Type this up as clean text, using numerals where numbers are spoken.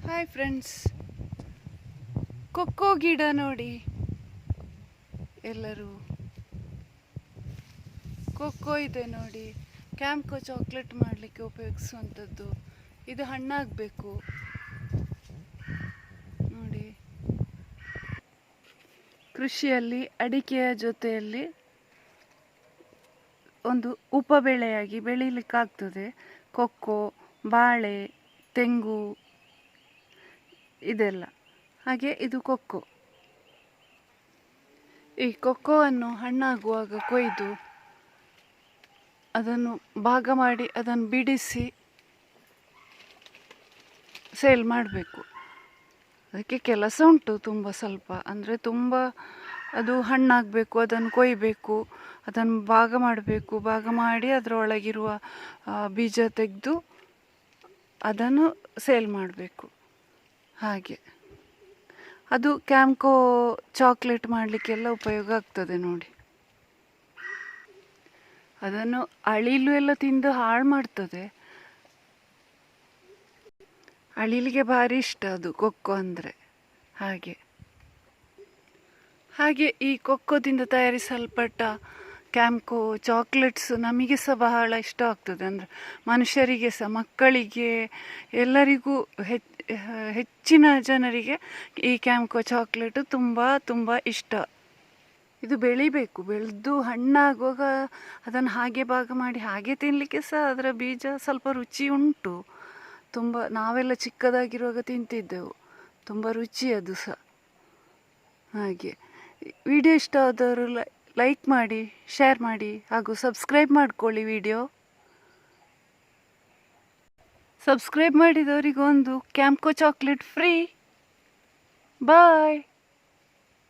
Hi friends, kho kho ಗಿಡ ನೋಡಿ ಎಲ್ಲರೂ. ಕೊಕ್ಕೋ ಇದೆ ನೋಡಿ, ಕ್ಯಾಂಪ್ಕೋ ಚಾಕ್ಲೇಟ್ ಮಾಡಲಿಕ್ಕೆ ಉಪಯೋಗಿಸುವಂಥದ್ದು. ಇದು ಹಣ್ಣಾಗಬೇಕು ನೋಡಿ. ಕೃಷಿಯಲ್ಲಿ ಅಡಿಕೆಯ ಜೊತೆಯಲ್ಲಿ ಒಂದು ಉಪಬೆಳೆಯಾಗಿ ಬೆಳೀಲಿಕ್ಕಾಗ್ತದೆ. ಕೊಕ್ಕೋ, ಬಾಳೆ, ತೆಂಗು ಇದೆಲ್ಲ. ಹಾಗೆ ಇದು ಕೊಕ್ಕೋ. ಈ ಕೊಕ್ಕೋವನ್ನು ಹಣ್ಣಾಗುವಾಗ ಕೊಯ್ದು ಅದನ್ನು ಭಾಗ ಮಾಡಿ ಅದನ್ನು ಬಿಡಿಸಿ ಸೇಲ್ ಮಾಡಬೇಕು. ಅದಕ್ಕೆ ಕೆಲಸ ಉಂಟು ತುಂಬ ಸ್ವಲ್ಪ, ಅಂದರೆ ತುಂಬ ಅದು ಹಣ್ಣಾಗಬೇಕು, ಅದನ್ನು ಕೊಯ್ಯಬೇಕು, ಅದನ್ನು ಭಾಗ ಮಾಡಬೇಕು. ಭಾಗ ಮಾಡಿ ಅದರೊಳಗಿರುವ ಬೀಜ ತೆಗೆದು ಅದನ್ನು ಸೇಲ್ ಮಾಡಬೇಕು. ಹಾಗೆ ಅದು ಕ್ಯಾಂಪ್ಕೋ ಚಾಕ್ಲೇಟ್ ಮಾಡಲಿಕ್ಕೆಲ್ಲ ಉಪಯೋಗ ಆಗ್ತದೆ ನೋಡಿ. ಅದನ್ನು ಅಳಿಲು ಎಲ್ಲ ತಿಂದು ಹಾಳು ಮಾಡ್ತದೆ. ಅಳಿಲಿಗೆ ಭಾರಿ ಇಷ್ಟ ಅದು ಕೊಕ್ಕೋ ಅಂದರೆ. ಹಾಗೆ ಈ ಕೊಕ್ಕೋದಿಂದ ತಯಾರಿಸಲ್ಪಟ್ಟ ಕ್ಯಾಂಪ್ಕೋ ಚಾಕ್ಲೇಟ್ಸ್ ನಮಗೆ ಸಹ ಬಹಳ ಇಷ್ಟ ಆಗ್ತದೆ. ಅಂದರೆ ಮನುಷ್ಯರಿಗೆ ಸಹ, ಮಕ್ಕಳಿಗೆ, ಎಲ್ಲರಿಗೂ ಹೆಚ್ಚಿನ ಜನರಿಗೆ ಈ ಕ್ಯಾಂಪ್ಕೋ ಚಾಕ್ಲೇಟು ತುಂಬ ತುಂಬ ಇಷ್ಟ. ಇದು ಬೆಳಿಬೇಕು, ಬೆಳೆದು ಹಣ್ಣಾಗುವಾಗ ಅದನ್ನು ಹಾಗೆ ಭಾಗ ಮಾಡಿ ಹಾಗೆ ತಿನ್ನಲಿಕ್ಕೆ ಸಹ ಅದರ ಬೀಜ ಸ್ವಲ್ಪ ರುಚಿ ಉಂಟು. ತುಂಬ, ನಾವೆಲ್ಲ ಚಿಕ್ಕದಾಗಿರುವಾಗ ತಿಂತಿದ್ದೆವು, ತುಂಬ ರುಚಿ ಅದು ಸಹ. ಹಾಗೆ ವಿಡಿಯೋ ಇಷ್ಟ ಆದವರು ಲೈಕ್ ಮಾಡಿ, ಶೇರ್ ಮಾಡಿ, ಹಾಗೂ ಸಬ್ಸ್ಕ್ರೈಬ್ ಮಾಡ್ಕೊಳ್ಳಿ. ಸಬ್ಸ್ಕ್ರೈಬ್ ಮಾಡಿದವರಿಗೊಂದು ಕ್ಯಾಂಪ್ಕೋ ಚಾಕ್ಲೇಟ್ ಫ್ರೀ. ಬಾಯ್.